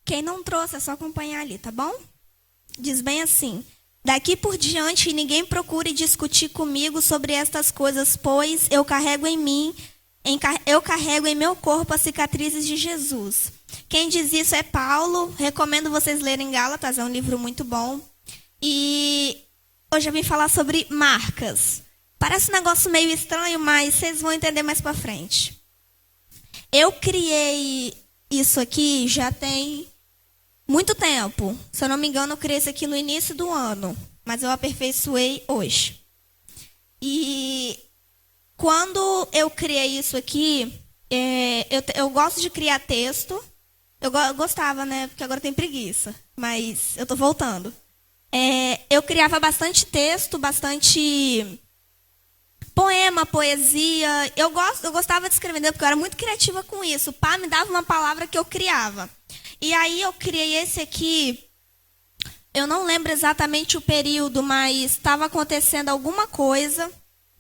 Quem não trouxe, é só acompanhar ali, tá bom? Diz bem assim: daqui por diante, ninguém procure discutir comigo sobre estas coisas, pois eu carrego em meu corpo as cicatrizes de Jesus. Quem diz isso é Paulo. Recomendo vocês lerem Gálatas, é um livro muito bom. E hoje eu vim falar sobre marcas. Parece um negócio meio estranho, mas vocês vão entender mais pra frente. Eu criei isso aqui já tem muito tempo. Se eu não me engano, eu criei isso aqui no início do ano, mas eu aperfeiçoei hoje. E quando eu criei isso aqui, eu gosto de criar texto. Eu gostava, né? Porque agora tem preguiça, mas eu tô voltando. Eu criava bastante texto, bastante poema, poesia. Eu gostava de escrever, porque eu era muito criativa com isso. O pai me dava uma palavra que eu criava. E aí eu criei esse aqui. Eu não lembro exatamente o período, mas estava acontecendo alguma coisa.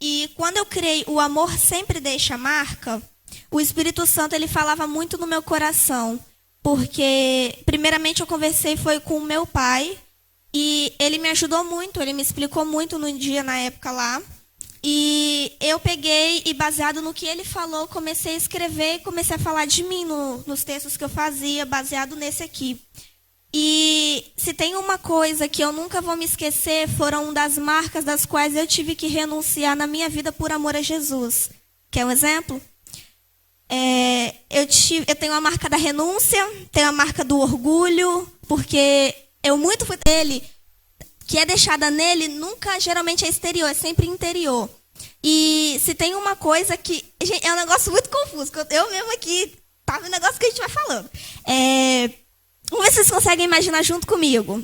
E quando eu criei O Amor Sempre Deixa Marca, o Espírito Santo ele falava muito no meu coração. Porque, primeiramente, eu conversei foi com o meu pai. E ele me ajudou muito, ele me explicou muito no dia, na época lá. E eu peguei e, baseado no que ele falou, comecei a escrever e comecei a falar de mim nos textos que eu fazia, baseado nesse aqui. E se tem uma coisa que eu nunca vou me esquecer, foram das marcas das quais eu tive que renunciar na minha vida por amor a Jesus. Quer um exemplo? Eu tenho a marca da renúncia, tenho a marca do orgulho, porque eu muito fui dele, que é deixada nele, nunca geralmente é exterior, é sempre interior. E se tem uma coisa que... Gente, é um negócio muito confuso, eu mesmo aqui, tá no negócio que a gente vai falando. Vamos ver se vocês conseguem imaginar junto comigo.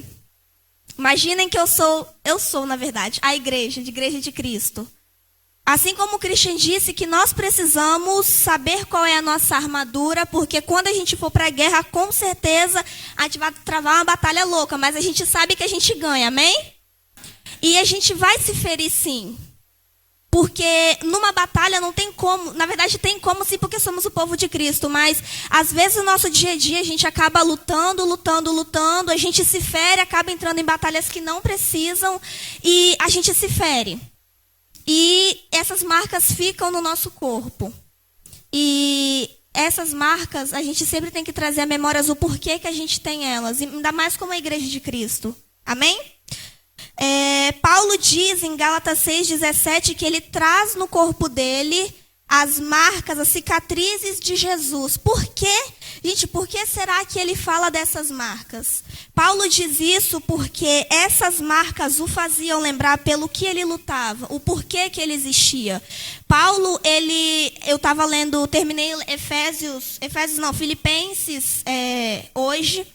Imaginem que eu sou, na verdade, a igreja de Cristo. Assim como o Christian disse que nós precisamos saber qual é a nossa armadura, porque quando a gente for para a guerra, com certeza a gente vai travar uma batalha louca, mas a gente sabe que a gente ganha, amém? E a gente vai se ferir sim, porque numa batalha não tem como, na verdade tem como sim, porque somos o povo de Cristo, mas às vezes no nosso dia a dia a gente acaba lutando, a gente se fere, acaba entrando em batalhas que não precisam e a gente se fere. E essas marcas ficam no nosso corpo. E essas marcas, a gente sempre tem que trazer a memória do porquê que a gente tem elas. Ainda mais como a igreja de Cristo. Amém? Paulo diz em Gálatas 6,17 que ele traz no corpo dele as marcas, as cicatrizes de Jesus. Por quê? Gente, por que será que ele fala dessas marcas? Paulo diz isso porque essas marcas o faziam lembrar pelo que ele lutava, o porquê que ele existia. Paulo, eu estava lendo, terminei Filipenses hoje,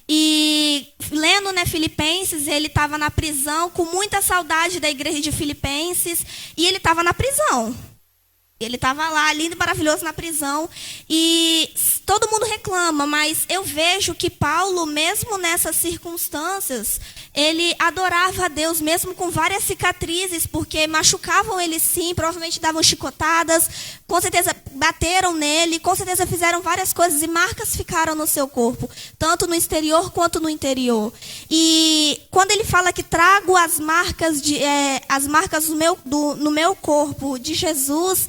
e lendo, Filipenses, ele estava na prisão, com muita saudade da igreja de Filipenses, e ele estava na prisão. Ele estava lá, lindo e maravilhoso, na prisão. E todo mundo reclama, mas eu vejo que Paulo, mesmo nessas circunstâncias, ele adorava a Deus, mesmo com várias cicatrizes, porque machucavam ele sim, provavelmente davam chicotadas, com certeza bateram nele, com certeza fizeram várias coisas, e marcas ficaram no seu corpo, tanto no exterior quanto no interior. E quando ele fala que trago as marcas no meu corpo de Jesus,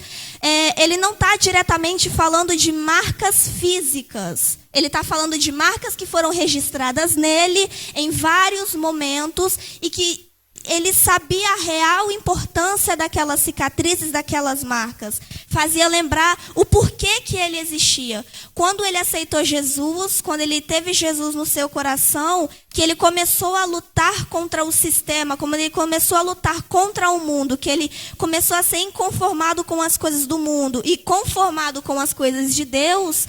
ele não está diretamente falando de marcas físicas. Ele está falando de marcas que foram registradas nele em vários momentos e que ele sabia a real importância daquelas cicatrizes, daquelas marcas. Fazia lembrar o porquê que ele existia. Quando ele aceitou Jesus, quando ele teve Jesus no seu coração, que ele começou a lutar contra o sistema, como ele começou a lutar contra o mundo, que ele começou a ser inconformado com as coisas do mundo e conformado com as coisas de Deus,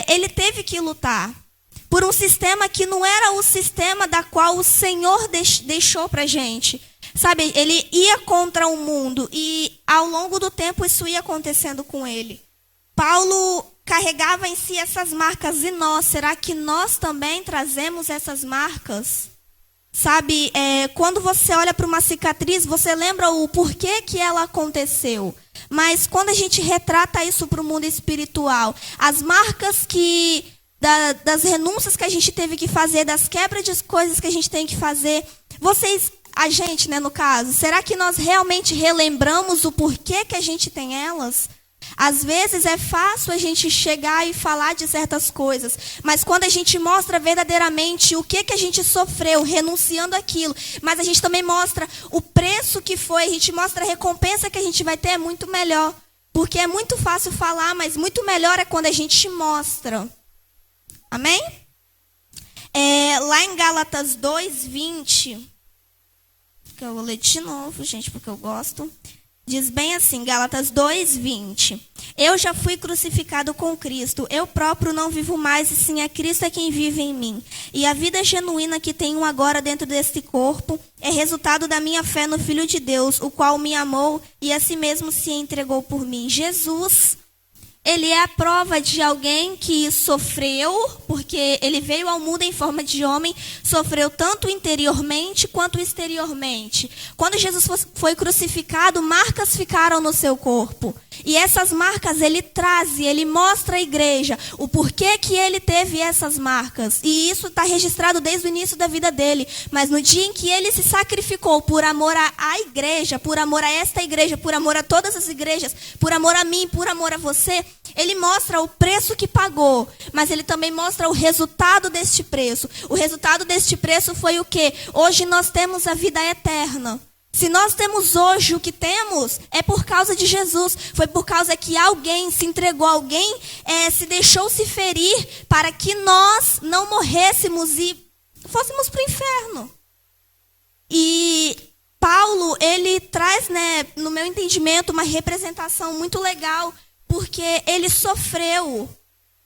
ele teve que lutar por um sistema que não era o sistema da qual o Senhor deixou para a gente. Sabe, ele ia contra o mundo e ao longo do tempo isso ia acontecendo com ele. Paulo carregava em si essas marcas e nós, será que nós também trazemos essas marcas? Sabe, quando você olha para uma cicatriz, você lembra o porquê que ela aconteceu. Mas quando a gente retrata isso para o mundo espiritual, as marcas das renúncias que a gente teve que fazer, das quebras de coisas que a gente tem que fazer. A gente, né, no caso, será que nós realmente relembramos o porquê que a gente tem elas? Às vezes é fácil a gente chegar e falar de certas coisas, mas quando a gente mostra verdadeiramente o que a gente sofreu renunciando aquilo, mas a gente também mostra o preço que foi, a gente mostra a recompensa que a gente vai ter, é muito melhor. Porque é muito fácil falar, mas muito melhor é quando a gente mostra. Amém? Lá em Gálatas 2:20, que eu vou ler de novo, gente, porque eu gosto. Diz bem assim, Gálatas 2:20. Eu já fui crucificado com Cristo. Eu próprio não vivo mais, e sim é Cristo quem vive em mim. E a vida genuína que tenho agora dentro deste corpo é resultado da minha fé no Filho de Deus, o qual me amou e a si mesmo se entregou por mim. Jesus, ele é a prova de alguém que sofreu, porque ele veio ao mundo em forma de homem, sofreu tanto interiormente quanto exteriormente. Quando Jesus foi crucificado, marcas ficaram no seu corpo. E essas marcas ele traz, ele mostra à igreja o porquê que ele teve essas marcas. E isso está registrado desde o início da vida dele. Mas no dia em que ele se sacrificou por amor à igreja, por amor a esta igreja, por amor a todas as igrejas, por amor a mim, por amor a você, ele mostra o preço que pagou, mas ele também mostra o resultado deste preço. O resultado deste preço foi o quê? Hoje nós temos a vida eterna. Se nós temos hoje o que temos, é por causa de Jesus. Foi por causa que alguém se entregou, alguém se deixou se ferir para que nós não morrêssemos e fôssemos para o inferno. E Paulo, ele traz, né, no meu entendimento, uma representação muito legal, porque ele sofreu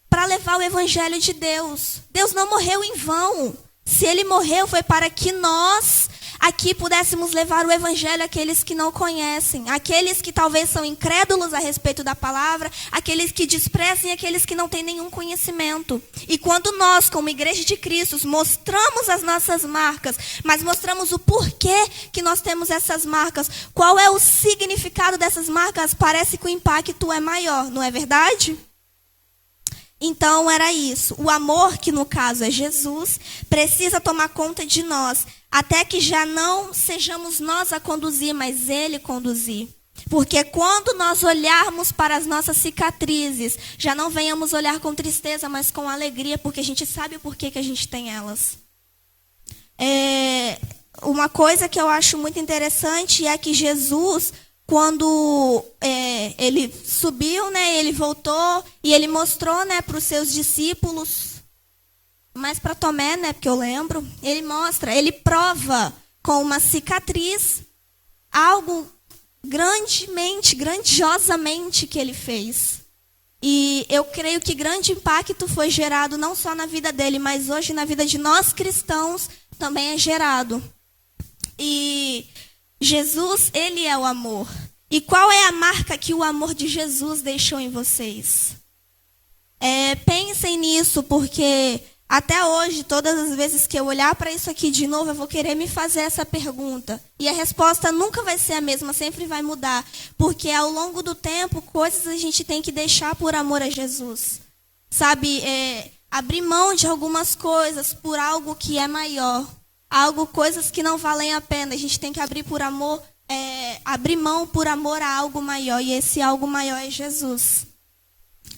para levar o evangelho de Deus. Deus não morreu em vão. Se ele morreu, foi para que nós aqui pudéssemos levar o evangelho àqueles que não conhecem, àqueles que talvez são incrédulos a respeito da palavra, àqueles que desprezam, aqueles que não têm nenhum conhecimento. E quando nós, como igreja de Cristo, mostramos as nossas marcas, mas mostramos o porquê que nós temos essas marcas, qual é o significado dessas marcas, parece que o impacto é maior, não é verdade? Então era isso. O amor, que no caso é Jesus, precisa tomar conta de nós, até que já não sejamos nós a conduzir, mas Ele conduzir. Porque quando nós olharmos para as nossas cicatrizes, já não venhamos olhar com tristeza, mas com alegria, porque a gente sabe o porquê que a gente tem elas. Uma coisa que eu acho muito interessante é que Jesus, quando ele subiu, né, ele voltou e ele mostrou, né, para os seus discípulos, mas para Tomé, né, porque eu lembro, ele mostra, ele prova com uma cicatriz algo grandiosamente que ele fez. E eu creio que grande impacto foi gerado não só na vida dele, mas hoje na vida de nós cristãos também é gerado. E Jesus, ele é o amor. E qual é a marca que o amor de Jesus deixou em vocês? Pensem nisso, porque até hoje, todas as vezes que eu olhar para isso aqui de novo, eu vou querer me fazer essa pergunta. E a resposta nunca vai ser a mesma, sempre vai mudar. Porque ao longo do tempo, coisas a gente tem que deixar por amor a Jesus. Sabe, abrir mão de algumas coisas por algo que é maior. Coisas que não valem a pena. A gente tem que abrir por amor, abrir mão por amor a algo maior. E esse algo maior é Jesus.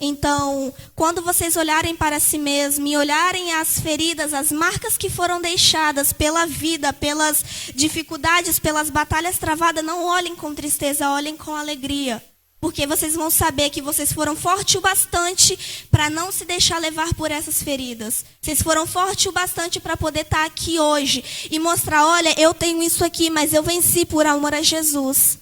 Então, quando vocês olharem para si mesmos e olharem as feridas, as marcas que foram deixadas pela vida, pelas dificuldades, pelas batalhas travadas, não olhem com tristeza, olhem com alegria. Porque vocês vão saber que vocês foram fortes o bastante para não se deixar levar por essas feridas. Vocês foram fortes o bastante para poder estar aqui hoje e mostrar, olha, eu tenho isso aqui, mas eu venci por amor a Jesus.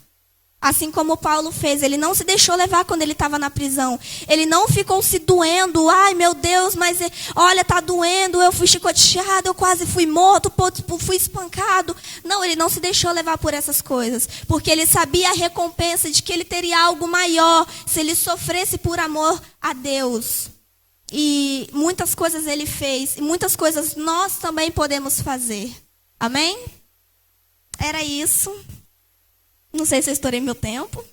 Assim como Paulo fez, ele não se deixou levar quando ele estava na prisão. Ele não ficou se doendo, ai meu Deus, mas olha, está doendo, eu fui chicoteado, eu quase fui morto, fui espancado. Não, ele não se deixou levar por essas coisas, porque ele sabia a recompensa de que ele teria algo maior se ele sofresse por amor a Deus. E muitas coisas ele fez, e muitas coisas nós também podemos fazer. Amém? Era isso. Não sei se eu estourei meu tempo.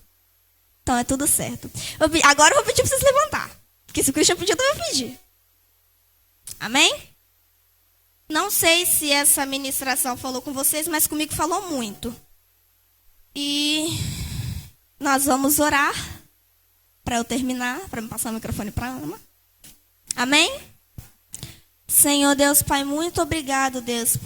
Então é tudo certo. Agora eu vou pedir para vocês levantar. Porque se o Christian pedir, eu também vou pedir. Amém? Não sei se essa ministração falou com vocês, mas comigo falou muito. E nós vamos orar para eu terminar, para me passar o microfone para a Ana. Amém? Senhor Deus, Pai, muito obrigado, Deus,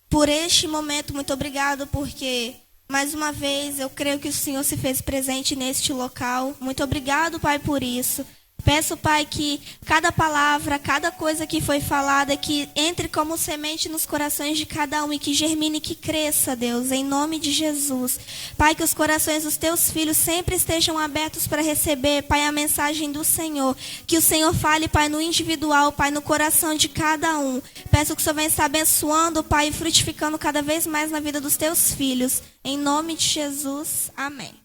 por este momento. Muito obrigado porque, mais uma vez, eu creio que o Senhor se fez presente neste local. Muito obrigado, Pai, por isso. Peço, Pai, que cada palavra, cada coisa que foi falada, que entre como semente nos corações de cada um e que germine e que cresça, Deus, em nome de Jesus. Pai, que os corações dos teus filhos sempre estejam abertos para receber, Pai, a mensagem do Senhor. Que o Senhor fale, Pai, no individual, Pai, no coração de cada um. Peço que o Senhor venha estar abençoando, Pai, e frutificando cada vez mais na vida dos teus filhos. Em nome de Jesus, amém.